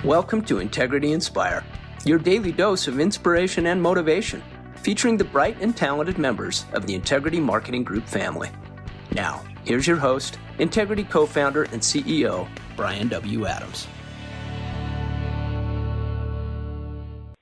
Welcome to Integrity Inspire, your daily dose of inspiration and motivation, featuring the bright and talented members of the Integrity Marketing Group family. Now, here's your host, Integrity co-founder and CEO, Brian W. Adams.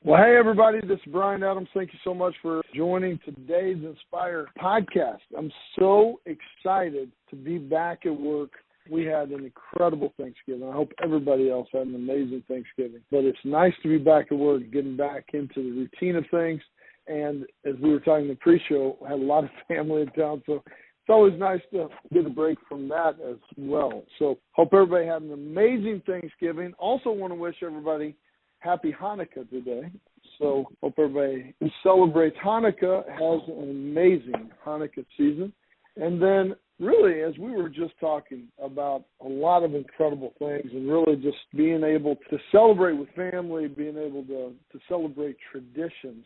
Well, hey, everybody, this is Brian Adams. Thank you so much for joining today's Inspire podcast. I'm so excited to be back at work. We had an incredible Thanksgiving. I hope everybody else had an amazing Thanksgiving. But it's nice to be back at work, getting back into the routine of things. And as we were talking in the pre-show, I had a lot of family in town, so it's always nice to get a break from that as well. So hope everybody had an amazing Thanksgiving. Also want to wish everybody Happy Hanukkah today. So hope everybody who celebrates Hanukkah has an amazing Hanukkah season. And then really, as we were just talking about a lot of incredible things and really just being able to celebrate with family, being able to celebrate traditions,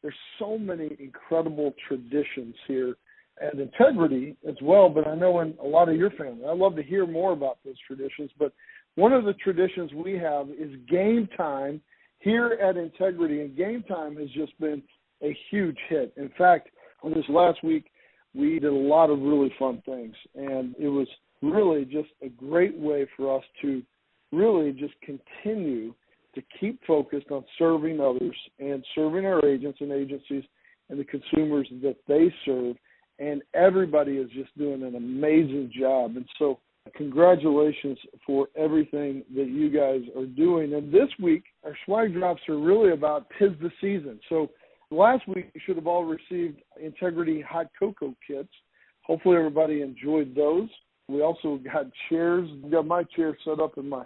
there's so many incredible traditions here at Integrity as well, but I know in a lot of your family. I'd love to hear more about those traditions, but one of the traditions we have is game time here at Integrity, and game time has just been a huge hit. In fact, on this last week, we did a lot of really fun things, and it was really just a great way for us to really just continue to keep focused on serving others and serving our agents and agencies and the consumers that they serve, and everybody is just doing an amazing job. And so congratulations for everything that you guys are doing. And this week, our swag drops are really about 'tis the season. So last week, you should have all received Integrity Hot Cocoa Kits. Hopefully, everybody enjoyed those. We also got chairs. We got my chair set up in my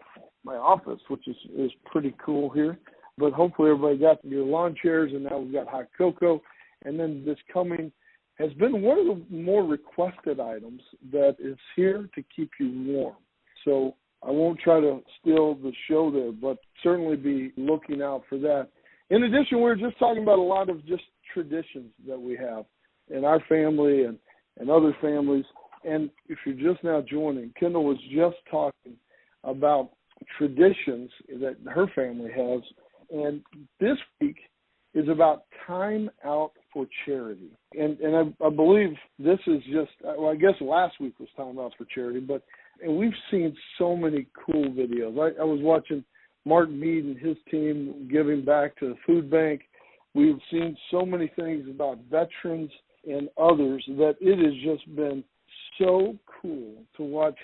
office, which is pretty cool here. But hopefully, everybody got your lawn chairs, and now we've got hot cocoa. And then this coming has been one of the more requested items that is here to keep you warm. So I won't try to steal the show there, but certainly be looking out for that. In addition, we were just talking about a lot of just traditions that we have in our family and other families. And if you're just now joining, Kendall was just talking about traditions that her family has. And this week is about time out for charity. And I believe this is just, well, I guess last week was time out for charity, and we've seen so many cool videos. I was watching Mark Mead and his team giving back to the food bank. We've seen so many things about veterans and others that it has just been so cool to watch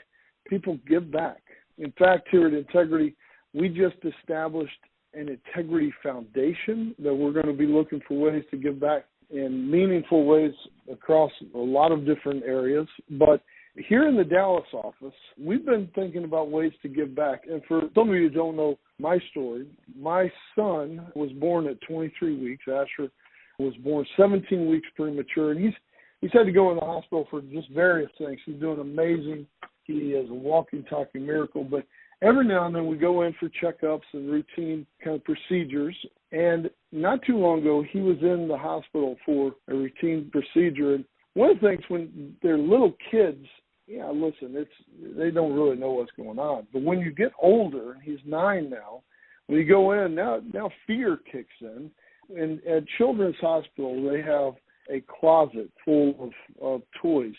people give back. In fact, here at Integrity, we just established an Integrity Foundation that we're going to be looking for ways to give back in meaningful ways across a lot of different areas. But here in the Dallas office, we've been thinking about ways to give back. And for some of you who don't know my story, my son was born at 23 weeks. Asher was born 17 weeks premature, and he's had to go in the hospital for just various things. He's doing amazing. He is a walking, talking miracle. But every now and then we go in for checkups and routine kind of procedures. And not too long ago, he was in the hospital for a routine procedure. And one of the things when they're little kids, yeah, listen, they don't really know what's going on. But when you get older, he's 9 now, when you go in, now fear kicks in. And at Children's Hospital, they have a closet full of toys.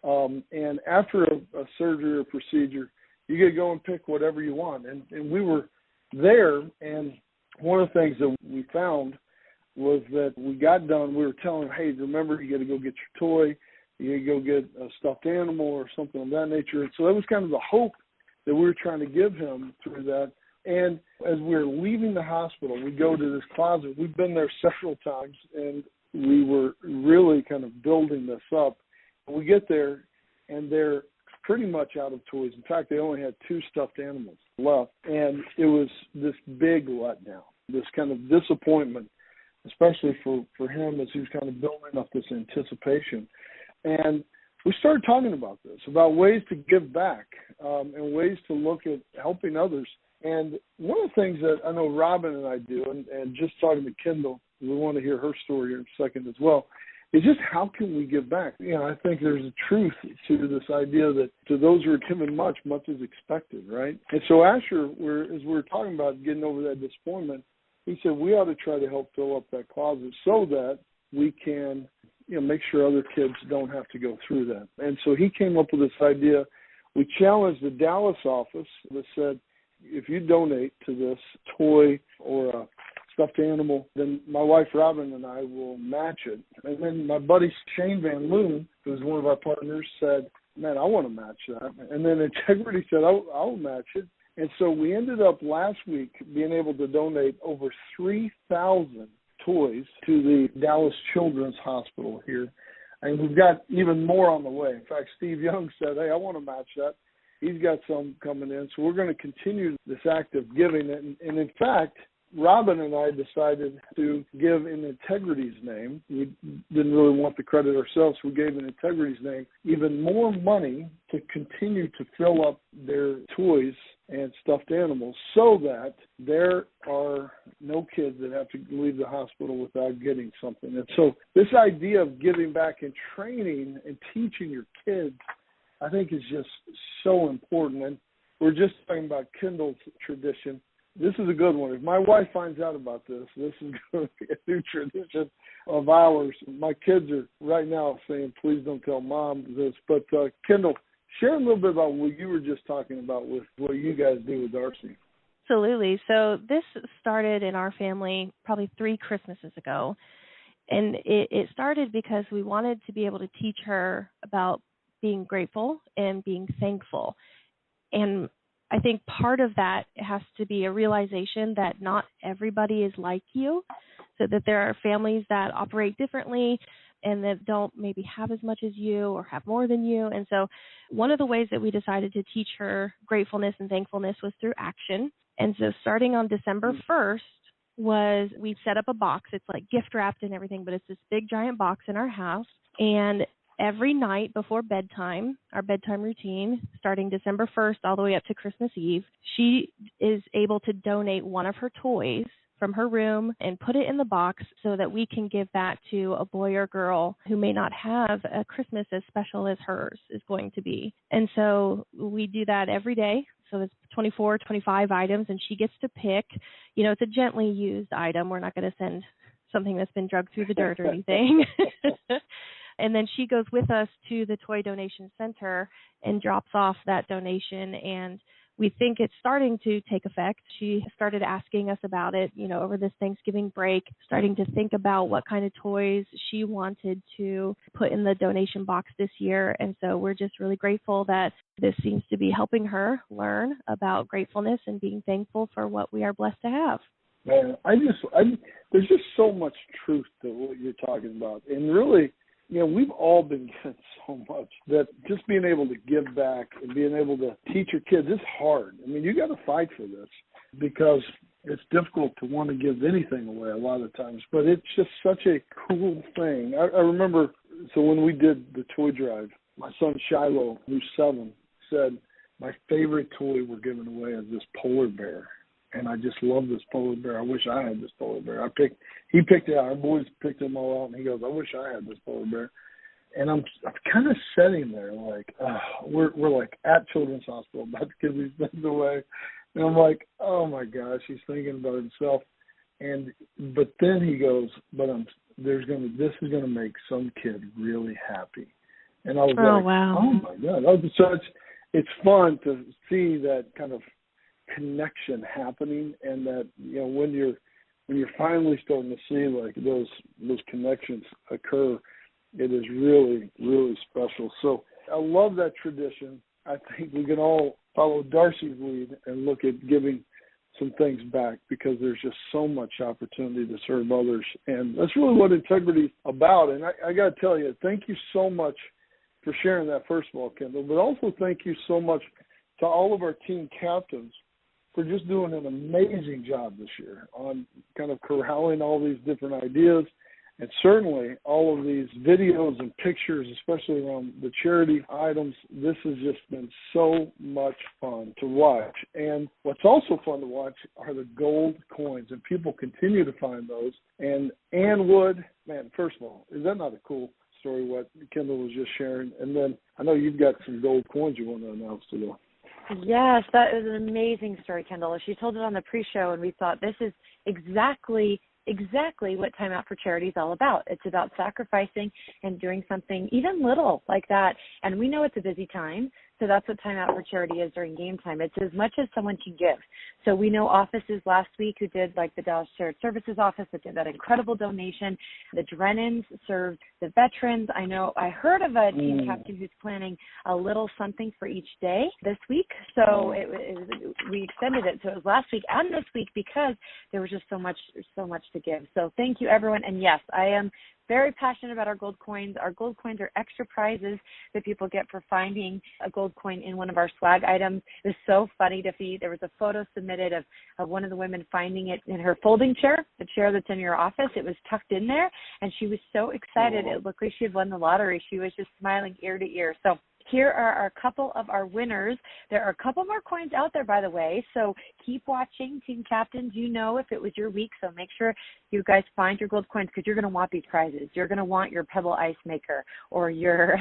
And after a surgery or procedure, you get to go and pick whatever you want. And we were there, and one of the things that we found was that we got done, we were telling him, hey, remember, you got to go get your toy. You go get a stuffed animal or something of that nature. And so that was kind of the hope that we were trying to give him through that. And as we're leaving the hospital, we go to this closet. We've been there several times, and we were really kind of building this up. And we get there, and they're pretty much out of toys. In fact, they only had 2 stuffed animals left. And it was this big letdown, this kind of disappointment, especially for him as he was kind of building up this anticipation. And we started talking about this, about ways to give back and ways to look at helping others. And one of the things that I know Robin and I do, and just talking to Kendall, we want to hear her story in a second as well, is just how can we give back? I think there's a truth to this idea that to those who are given much, much is expected, right? And so Asher, as we're talking about getting over that disappointment, he said we ought to try to help fill up that closet so that we can, make sure other kids don't have to go through that. And so he came up with this idea. We challenged the Dallas office that said, if you donate to this toy or a stuffed animal, then my wife Robin and I will match it. And then my buddy Shane Van Loon, who's one of our partners, said, man, I want to match that. And then Integrity said, I'll match it. And so we ended up last week being able to donate over 3,000 toys to the Dallas Children's Hospital here. And we've got even more on the way. In fact, Steve Young said, hey, I want to match that. He's got some coming in. So we're going to continue this act of giving. And in fact, Robin and I decided to give in Integrity's name. We didn't really want the credit ourselves. We gave in Integrity's name even more money to continue to fill up their toys and stuffed animals so that there are no kids that have to leave the hospital without getting something. And so this idea of giving back and training and teaching your kids, I think, is just so important. And we're just talking about Kendall's tradition. This is a good one. If my wife finds out about this, this is going to be a new tradition of ours. My kids are right now saying, please don't tell Mom this. But, Kendall, share a little bit about what you were just talking about with what you guys do with Darcy. Absolutely. So this started in our family probably 3 Christmases ago. And it started because we wanted to be able to teach her about being grateful and being thankful. And I think part of that has to be a realization that not everybody is like you, so that there are families that operate differently and that don't maybe have as much as you or have more than you. And so one of the ways that we decided to teach her gratefulness and thankfulness was through action. And so starting on December 1st was we set up a box. It's like gift wrapped and everything, but it's this big giant box in our house. And every night before bedtime, our bedtime routine, starting December 1st all the way up to Christmas Eve, she is able to donate one of her toys from her room and put it in the box so that we can give that to a boy or girl who may not have a Christmas as special as hers is going to be. And so we do that every day. So it's 24, 25 items, and she gets to pick. It's a gently used item. We're not going to send something that's been drugged through the dirt or anything. And then she goes with us to the Toy Donation Center and drops off that donation. And we think it's starting to take effect. She started asking us about it, over this Thanksgiving break, starting to think about what kind of toys she wanted to put in the donation box this year. And so we're just really grateful that this seems to be helping her learn about gratefulness and being thankful for what we are blessed to have. Man, there's just so much truth to what you're talking about. And really, we've all been given so much that just being able to give back and being able to teach your kids is hard. I mean, you got to fight for this because it's difficult to want to give anything away a lot of times, but it's just such a cool thing. I remember, so when we did the toy drive, my son Shiloh, who's 7, said, my favorite toy we're giving away is this polar bear. And I just love this polar bear. I wish I had this polar bear. He picked it out. Our boys picked them all out, and he goes, I wish I had this polar bear. And I'm kind of sitting there like, we're like at Children's Hospital about to give these things away. And I'm like, oh my gosh, he's thinking about himself. But then he goes, this is gonna make some kid really happy. And I was wow. Oh my God. So it's fun to see that kind of connection happening, and that when you're finally starting to see like those connections occur, it is really, really special. So I love that tradition. I think we can all follow Darcy's lead and look at giving some things back because there's just so much opportunity to serve others, and that's really what integrity is about. And I got to tell you, thank you so much for sharing that, first of all, Kendall, but also thank you so much to all of our team captains for just doing an amazing job this year on kind of corralling all these different ideas And certainly all of these videos and pictures, especially around the charity items, this has just been so much fun to watch. And what's also fun to watch are the gold coins, and people continue to find those. And Ann Wood, man, first of all, is that not a cool story what Kendall was just sharing? And then I know you've got some gold coins you want to announce today. Yes, that is an amazing story, Kendall. She told it on the pre-show, and we thought this is exactly what Time Out for Charity is all about. It's about sacrificing and doing something even little like that. And we know it's a busy time, so that's what Time Out for Charity is during game time. It's as much as someone can give. So we know offices last week who did, like the Dallas Shared Services office that did that incredible donation. The Drennans served the veterans. I heard of a team captain who's planning a little something for each day this week. So we extended it. So it was last week and this week because there was just so much to give. So thank you, everyone. And yes, I am very passionate about our gold coins. Our gold coins are extra prizes that people get for finding a gold coin in one of our swag items. It was so funny to see. There was a photo submitted of one of the women finding it in her folding chair, the chair that's in your office. It was tucked in there, and she was so excited. It looked like she had won the lottery. She was just smiling ear to ear. So here are a couple of our winners. There are a couple more coins out there, by the way, so keep watching, team captains. You know if it was your week, so make sure you guys find your gold coins because you're going to want these prizes. You're going to want your Pebble Ice Maker or your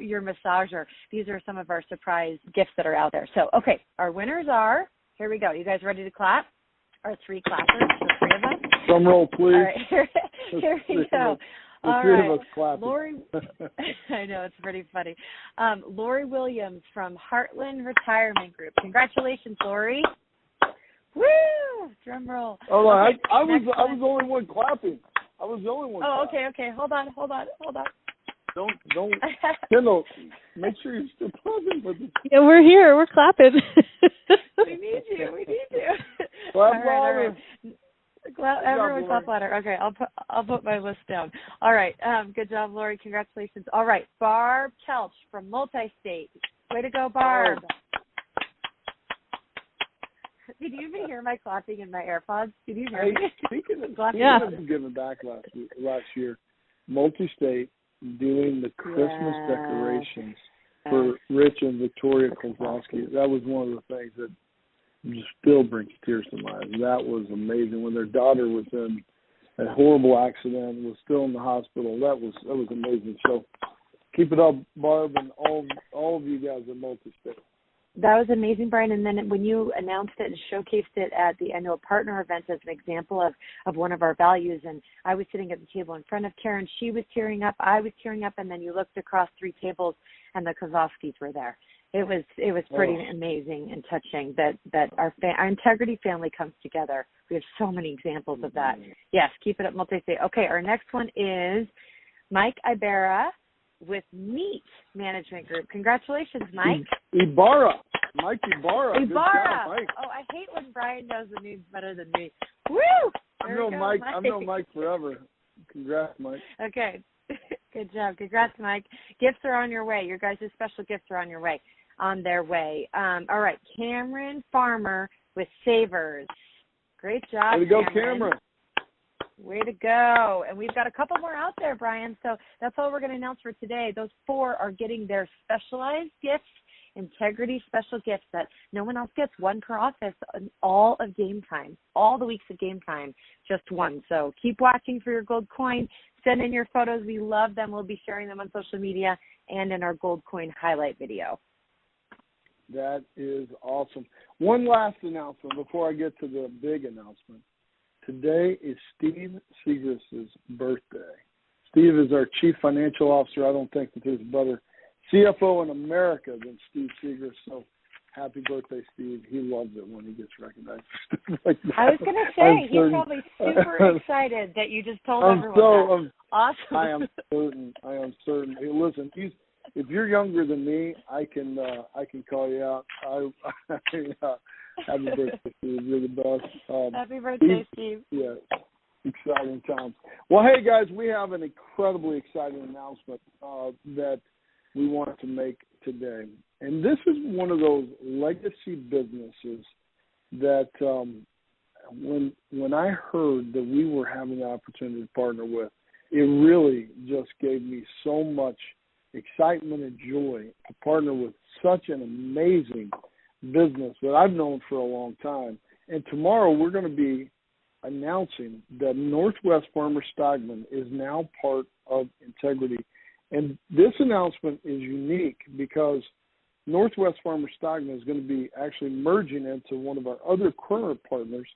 your massager. These are some of our surprise gifts that are out there. So, okay, our winners are, here we go. You guys ready to clap? Our three clappers, the three of us. Drum roll, please. All right, here we go. The three of us clapping. Lori, I know, it's pretty funny. Lori Williams from Heartland Retirement Group. Congratulations, Lori. Woo! Drum roll. Oh, okay, I was the only one clapping. I was the only one. Oh, clapping. okay. Hold on. Don't. Kendall, make sure you're still clapping for this. Yeah, we're here. We're clapping. We need you. Clap all right. Everyone clap louder. Okay, I'll put my list down. All right. Good job, Lori. Congratulations. All right. Barb Kelch from Multi-State. Way to go, Barb. Did you even hear my clapping in my AirPods? Did you hear me? Speaking of giving back last year, Multi-State doing the Christmas decorations for Rich and Victoria Kozlowski. That was one of the things that just still brings tears to my eyes. That was amazing. When their daughter was in a horrible accident, was still in the hospital. That was amazing. So keep it up, Barb, and all of you guys at Multi-State. That was amazing, Brian. And then when you announced it and showcased it at the annual partner event as an example of one of our values, and I was sitting at the table in front of Karen, she was tearing up, I was tearing up, and then you looked across three tables and the Kozlowskis were there. It was pretty amazing and touching that our Integrity family comes together. We have so many examples of that. Yes, keep it up, Multi-State. Okay, our next one is Mike Ibarra with Meat Management Group. Congratulations, Mike. Ibarra. Mike Ibarra. Ibarra. Good job, Mike. Oh, I hate when Brian knows the names better than me. Woo! I've known Mike forever. Congrats, Mike. Okay. Good job. Congrats, Mike. Gifts are on your way. Your guys' special gifts are on their way. All right. Cameron Farmer with Savers. Great job, Way to go, Cameron. Way to go. And we've got a couple more out there, Brian. So that's all we're going to announce for today. Those 4 are getting their specialized gifts, Integrity special gifts that no one else gets, one per office in all of game time, all the weeks of game time, just one. So keep watching for your gold coin. Send in your photos. We love them. We'll be sharing them on social media and in our gold coin highlight video. That is awesome. One last announcement before I get to the big announcement. Today is Steve Segrist's birthday. Steve is our Chief Financial Officer. I don't think that there's a better CFO in America than Steve Segrist. So happy birthday, Steve. He loves it when he gets recognized. Like I was going to say, he's probably super excited that you just told everyone that. Awesome. I am certain. Hey, listen, if you're younger than me, I can call you out. Happy birthday, Steve. You're the best. Happy birthday, Steve. Yeah, exciting times. Well, hey, guys, we have an incredibly exciting announcement that we want to make today. And this is one of those legacy businesses that when I heard that we were having the opportunity to partner with, it really just gave me so much excitement and joy to partner with such an amazing business that I've known for a long time. And tomorrow we're going to be announcing that Northwest Farmer-Stockman is now part of Integrity. And this announcement is unique because Northwest Farmer-Stockman is going to be actually merging into one of our other current partners,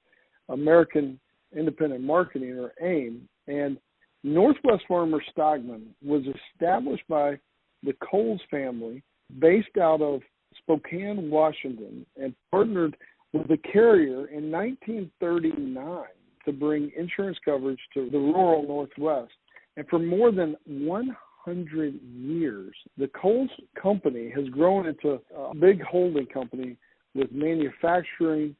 American Independent Marketing, or AIM. And Northwest Farmer-Stockman was established by the Cowles family based out of Spokane, Washington, and partnered with a carrier in 1939 to bring insurance coverage to the rural Northwest. And for more than 100 years, the Cowles company has grown into a big holding company with manufacturing,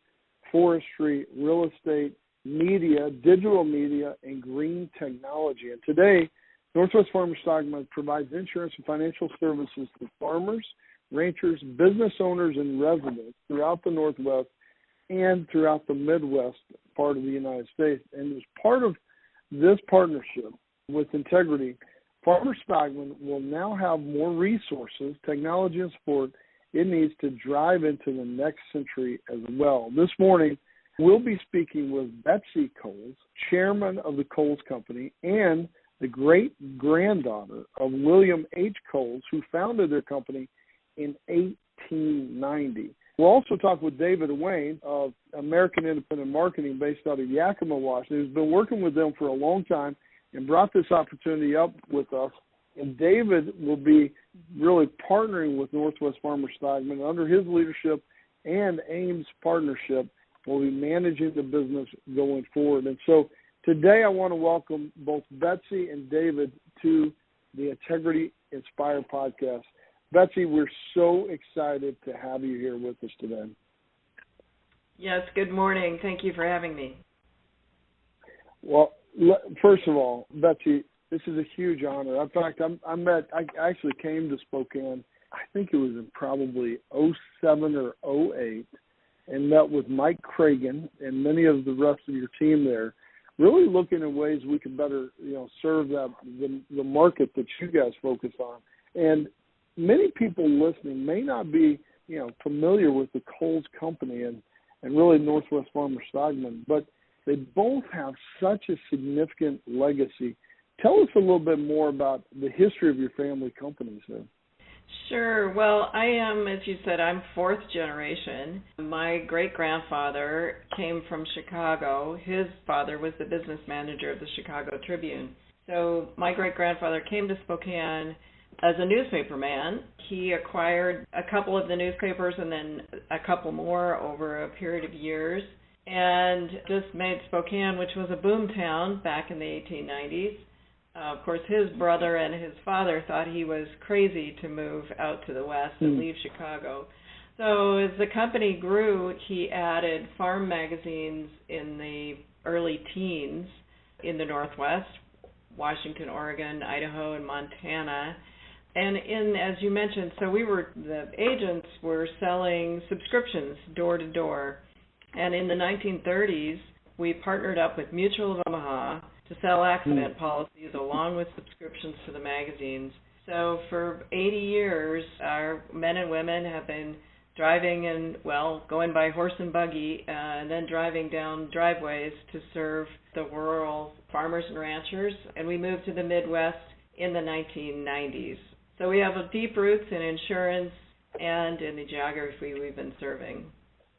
forestry, real estate, media, digital media, and green technology. And today, Northwest Farmer-Stockman provides insurance and financial services to farmers, ranchers, business owners, and residents throughout the Northwest and throughout the Midwest part of the United States. And as part of this partnership with Integrity, Farmer-Stockman will now have more resources, technology, and support it needs to drive into the next century as well. This morning, we'll be speaking with Betsy Cowles, chairman of the Cowles Company, and the great-granddaughter of William H. Cowles, who founded their company in 1890. We'll also talk with David Wane of American Independent Marketing based out of Yakima, Washington, who's been working with them for a long time and brought this opportunity up with us. And David will be really partnering with Northwest Farmer-Stockman under his leadership and AIM's partnership. We'll be managing the business going forward. And so today I want to welcome both Betsy and David to the Integrity Inspire podcast. Betsy, we're so excited to have you here with us today. Yes, good morning. Thank you for having me. Well, first of all, Betsy, this is a huge honor. In fact, I actually came to Spokane, I think it was in probably 07 or 08, and met with Mike Cragen and many of the rest of your team there, really looking at ways we could better, serve the market that you guys focus on. And many people listening may not be, familiar with the Cowles Company and really Northwest Farmer-Stockman, but they both have such a significant legacy. Tell us a little bit more about the history of your family companies there. Sure. Well, I am, as you said, I'm fourth generation. My great-grandfather came from Chicago. His father was the business manager of the Chicago Tribune. So my great-grandfather came to Spokane as a newspaper man. He acquired a couple of the newspapers and then a couple more over a period of years, and just made Spokane, which was a boom town back in the 1890s. Of course, his brother and his father thought he was crazy to move out to the west and leave Chicago. So as the company grew, he added farm magazines in the early teens in the Northwest, Washington, Oregon, Idaho, and Montana. And as you mentioned, the agents were selling subscriptions door to door. And in the 1930s, we partnered up with Mutual of Omaha to sell accident policies along with subscriptions to the magazines. So for 80 years, our men and women have been driving and, going by horse and buggy and then driving down driveways to serve the rural farmers and ranchers. And we moved to the Midwest in the 1990s. So we have deep roots in insurance and in the geography we've been serving.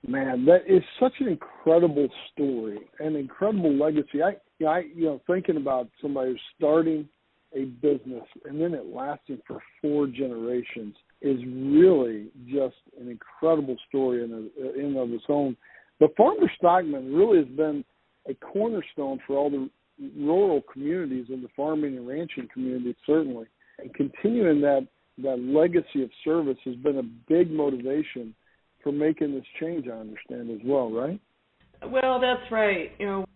Man, that is such an incredible story, an incredible legacy. I thinking about somebody who's starting a business and then it lasting for 4 generations is really just an incredible story in and of its own. But Farmer-Stockman really has been a cornerstone for all the rural communities and the farming and ranching communities, certainly. And continuing that legacy of service has been a big motivation for making this change, I understand, as well, right? Well, that's right.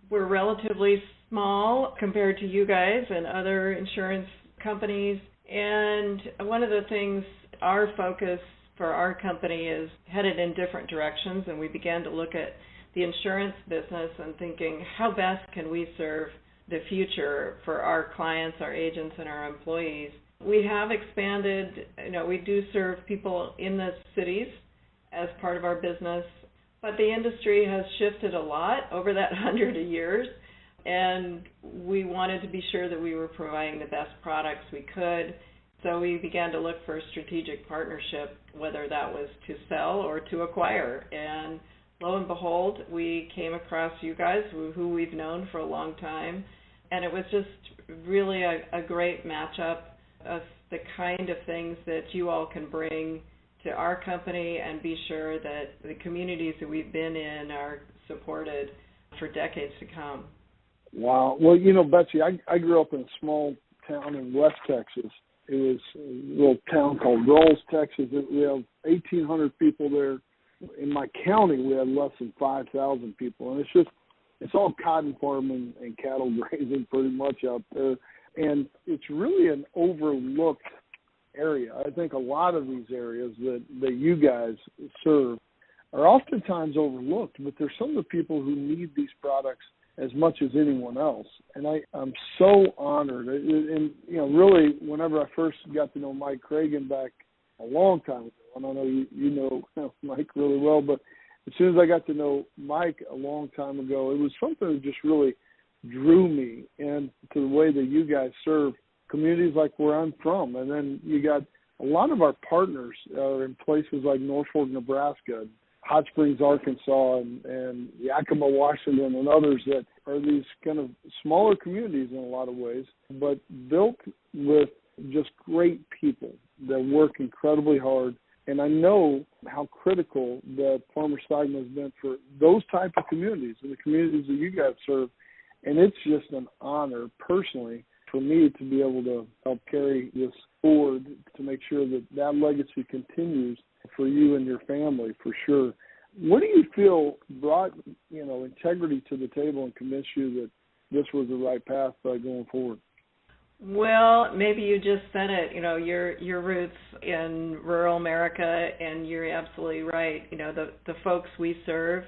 We're relatively small compared to you guys and other insurance companies. And one of the things, our focus for our company is headed in different directions, and we began to look at the insurance business and thinking, how best can we serve the future for our clients, our agents, and our employees? We have expanded. We do serve people in the cities as part of our business, but the industry has shifted a lot over that 100 years, and we wanted to be sure that we were providing the best products we could. So we began to look for a strategic partnership, whether that was to sell or to acquire. And lo and behold, we came across you guys, who we've known for a long time, and it was just really a great matchup of the kind of things that you all can bring to our company and be sure that the communities that we've been in are supported for decades to come. Wow. Well, Betsy, I grew up in a small town in West Texas. It was a little town called Rawls, Texas. We have 1,800 people there. In my county, we had less than 5,000 people. And it's all cotton farming and cattle grazing pretty much out there. And it's really an overlooked area. I think a lot of these areas that you guys serve are oftentimes overlooked, but there's some of the people who need these products as much as anyone else. And I'm so honored. And really, whenever I first got to know Mike Cragen back a long time ago, and I know you know Mike really well, but as soon as I got to know Mike a long time ago, it was something that just really drew me into the way that you guys serve communities like where I'm from. And then you got a lot of our partners are in places like Norfolk, Nebraska, Hot Springs, Arkansas, and Yakima, Washington, and others that are these kind of smaller communities in a lot of ways, but built with just great people that work incredibly hard. And I know how critical that Farmer-Stockman has been for those type of communities and the communities that you guys serve. And it's just an honor, personally, for me to be able to help carry this forward to make sure that legacy continues for you and your family, for sure. What do you feel brought, integrity to the table and convinced you that this was the right path going forward? Well, maybe you just said it. Your roots in rural America, and you're absolutely right. The folks we serve,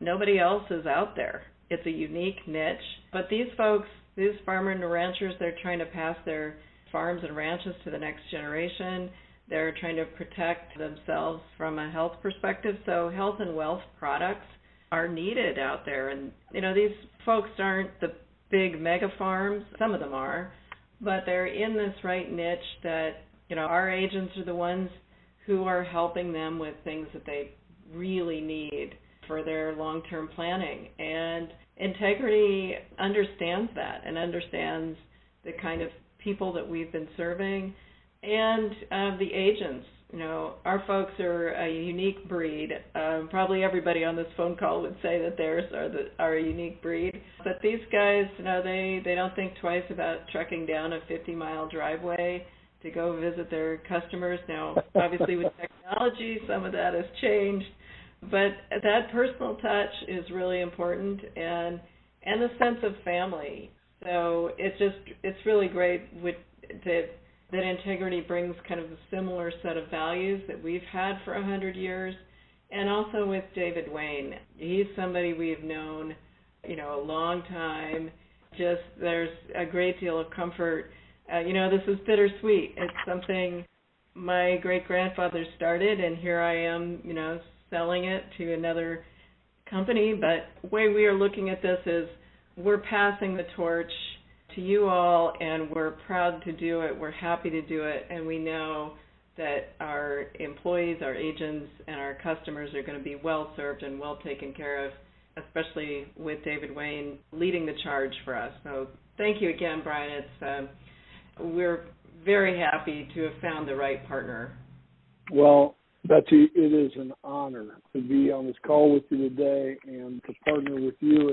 nobody else is out there. It's a unique niche. But these folks, these farmers and ranchers, they're trying to pass their farms and ranches to the next generation. They're trying to protect themselves from a health perspective. So health and wealth products are needed out there. And, these folks aren't the big mega farms. Some of them are. But they're in this right niche that, our agents are the ones who are helping them with things that they really need for their long-term planning. And Integrity understands that and understands the kind of people that we've been serving and the agents. Our folks are a unique breed. Probably everybody on this phone call would say that theirs are a unique breed. But these guys, they don't think twice about trekking down a 50-mile driveway to go visit their customers. Now, obviously with technology, some of that has changed. But that personal touch is really important, and the sense of family. So it's really great that Integrity brings kind of a similar set of values that we've had for 100 years, and also with David Wane. He's somebody we've known, a long time. Just there's a great deal of comfort. This is bittersweet. It's something my great-grandfather started, and here I am, selling it to another company. But the way we are looking at this is we're passing the torch to you all, and we're proud to do it. We're happy to do it, and we know that our employees, our agents, and our customers are going to be well served and well taken care of, especially with David Wane leading the charge for us. So thank you again, Brian. We're very happy to have found the right partner. Well, Betsy, it is an honor to be on this call with you today and to partner with you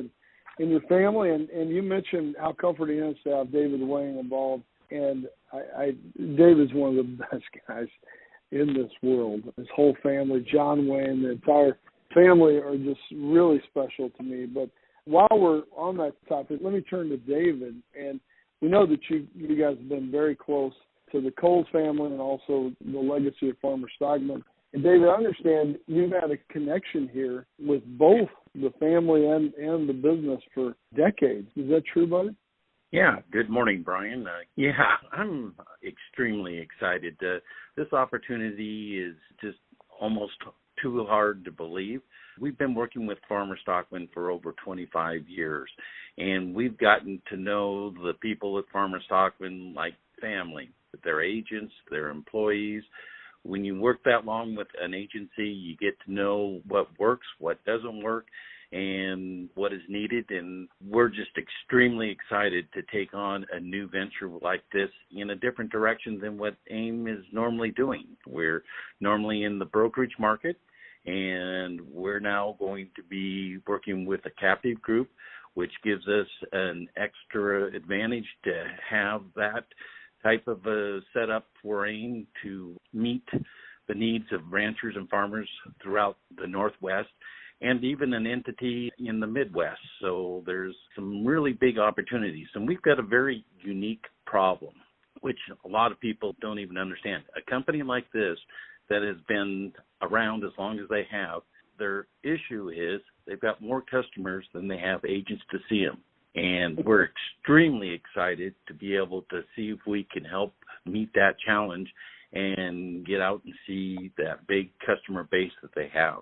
and your family. And you mentioned how comforting it is to have David Wane involved. And David's one of the best guys in this world. His whole family, John Wane, the entire family are just really special to me. But while we're on that topic, let me turn to David. And we know that you guys have been very close to the Cowles family and also the legacy of Farmer-Stockman. And David, I understand you've had a connection here with both the family and the business for decades. Is that true, buddy? Yeah. Good morning, Brian. I'm extremely excited. This opportunity is just almost too hard to believe. We've been working with Farmer-Stockman for over 25 years, and we've gotten to know the people at Farmer-Stockman like family, their agents, their employees. When you work that long with an agency, you get to know what works, what doesn't work, and what is needed. And we're just extremely excited to take on a new venture like this in a different direction than what AIM is normally doing. We're normally in the brokerage market, and we're now going to be working with a captive group, which gives us an extra advantage to have that type of a setup for AIM to meet the needs of ranchers and farmers throughout the Northwest and even an entity in the Midwest. So there's some really big opportunities. And we've got a very unique problem, which a lot of people don't even understand. A company like this that has been around as long as they have, their issue is they've got more customers than they have agents to see them. And we're extremely excited to be able to see if we can help meet that challenge and get out and see that big customer base that they have.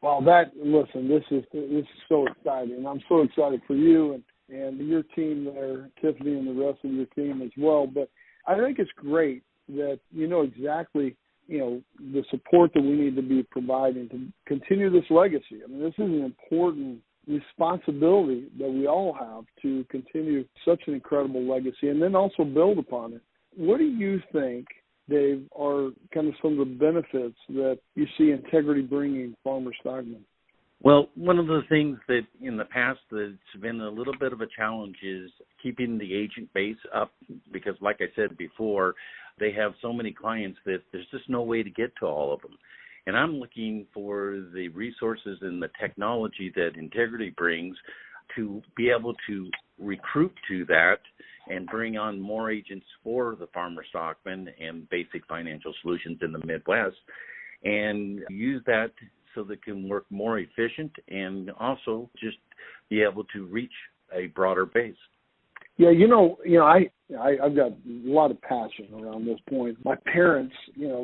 Well, this is so exciting. I'm so excited for you and your team there, Tiffany, and the rest of your team as well. But I think it's great that you know exactly, the support that we need to be providing to continue this legacy. I mean, this is an important responsibility that we all have to continue such an incredible legacy and then also build upon it. What do you think, Dave, are kind of some of the benefits that you see Integrity bringing Farmer-Stockman? Well, one of the things that in the past that's been a little bit of a challenge is keeping the agent base up because, like I said before, they have so many clients that there's just no way to get to all of them. And I'm looking for the resources and the technology that Integrity brings to be able to recruit to that and bring on more agents for the Farmer-Stockman and Basic Financial Solutions in the Midwest and use that so they can work more efficient and also just be able to reach a broader base. Yeah, I've got a lot of passion around this point. My parents,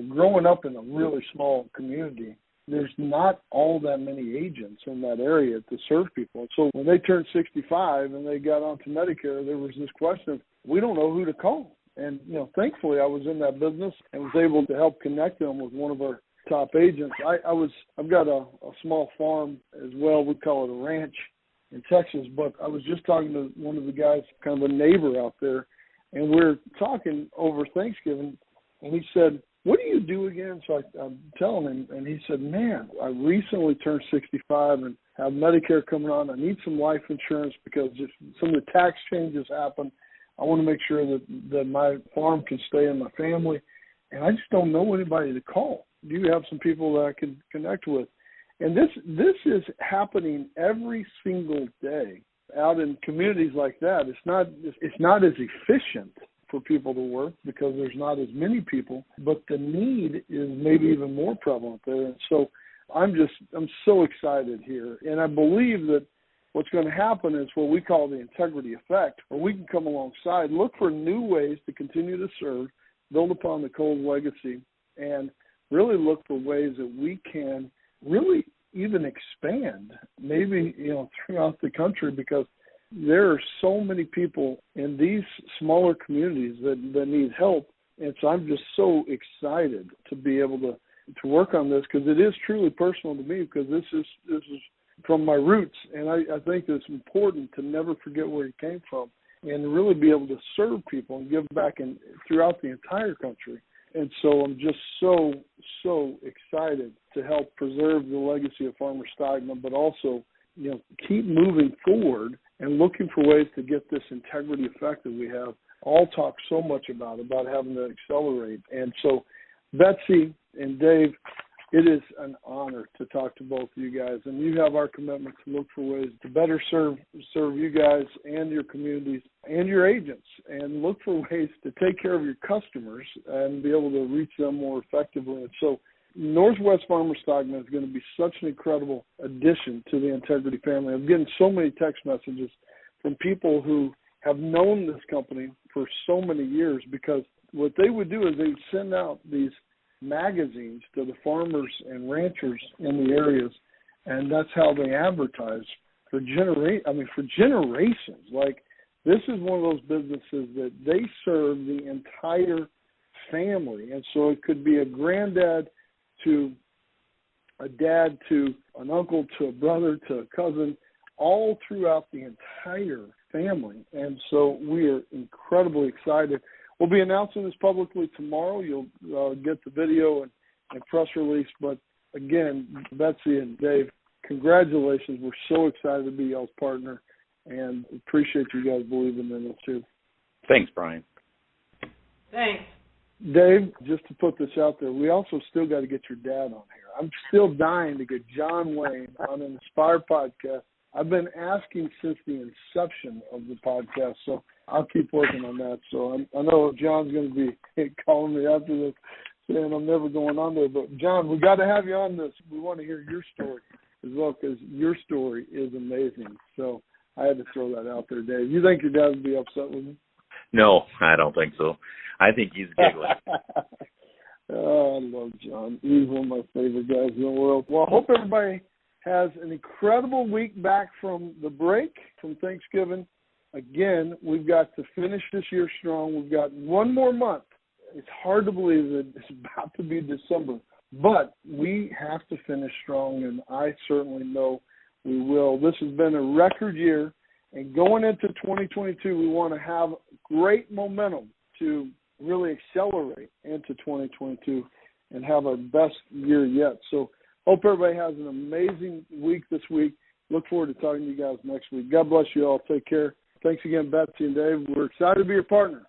growing up in a really small community, there's not all that many agents in that area to serve people. So when they turned 65 and they got onto Medicare, there was this question of, we don't know who to call. And, thankfully I was in that business and was able to help connect them with one of our top agents. I've got a small farm as well. We call it a ranch in Texas, but I was just talking to one of the guys, kind of a neighbor out there, and we're talking over Thanksgiving, and he said, what do you do again? So I'm telling him, and he said, man, I recently turned 65 and have Medicare coming on. I need some life insurance because just some of the tax changes happen. I want to make sure that my farm can stay in my family, and I just don't know anybody to call. Do you have some people that I can connect with? And this is happening every single day out in communities like that. It's not as efficient for people to work because there's not as many people, but the need is maybe even more prevalent there. And so I'm so excited here. And I believe that what's going to happen is what we call the integrity effect, where we can come alongside, look for new ways to continue to serve, build upon the Cowles legacy, and really look for ways that we can really even expand, maybe, throughout the country, because there are so many people in these smaller communities that need help. And so I'm just so excited to be able to work on this because it is truly personal to me because this is from my roots. And I think it's important to never forget where you came from and really be able to serve people and give back throughout the entire country. And so I'm just so excited to help preserve the legacy of Farmer-Stockman, but also, keep moving forward and looking for ways to get this integrity effect that we have all talked so much about having to accelerate. And so, Betsy and Dave, it is an honor to talk to both of you guys. And you have our commitment to look for ways to better serve you guys and your communities and your agents, and look for ways to take care of your customers and be able to reach them more effectively. And so Northwest Farmer-Stockman is going to be such an incredible addition to the Integrity family. I'm getting so many text messages from people who have known this company for so many years, because what they would do is they would send out these magazines to the farmers and ranchers in the areas, and that's how they advertise for generations. Like, this is one of those businesses that they serve the entire family, and so it could be a granddad to a dad to an uncle to a brother to a cousin, all throughout the entire family. And so we are incredibly excited. We'll be announcing this publicly tomorrow. You'll get the video and press release. But again, Betsy and Dave, congratulations. We're so excited to be y'all's partner, and appreciate you guys believing in us too. Thanks, Brian. Thanks. Dave, just to put this out there, we also still got to get your dad on here. I'm still dying to get John Wane on an Inspire podcast. I've been asking since the inception of the podcast, so I'll keep working on that. So I know John's going to be calling me after this, saying I'm never going on there. But, John, we got to have you on this. We want to hear your story as well, because your story is amazing. So I had to throw that out there, Dave. You think your dad would be upset with me? No, I don't think so. I think he's giggling. Oh, I love John. He's one of my favorite guys in the world. Well, I hope everybody has an incredible week back from the break, from Thanksgiving. Again, we've got to finish this year strong. We've got one more month. It's hard to believe that it's about to be December, but we have to finish strong, and I certainly know we will. This has been a record year, and going into 2022, we want to have great momentum to really accelerate into 2022 and have our best year yet. So hope everybody has an amazing week this week. Look forward to talking to you guys next week. God bless you all. Take care. Thanks again, Betsy and Dave. We're excited to be your partner.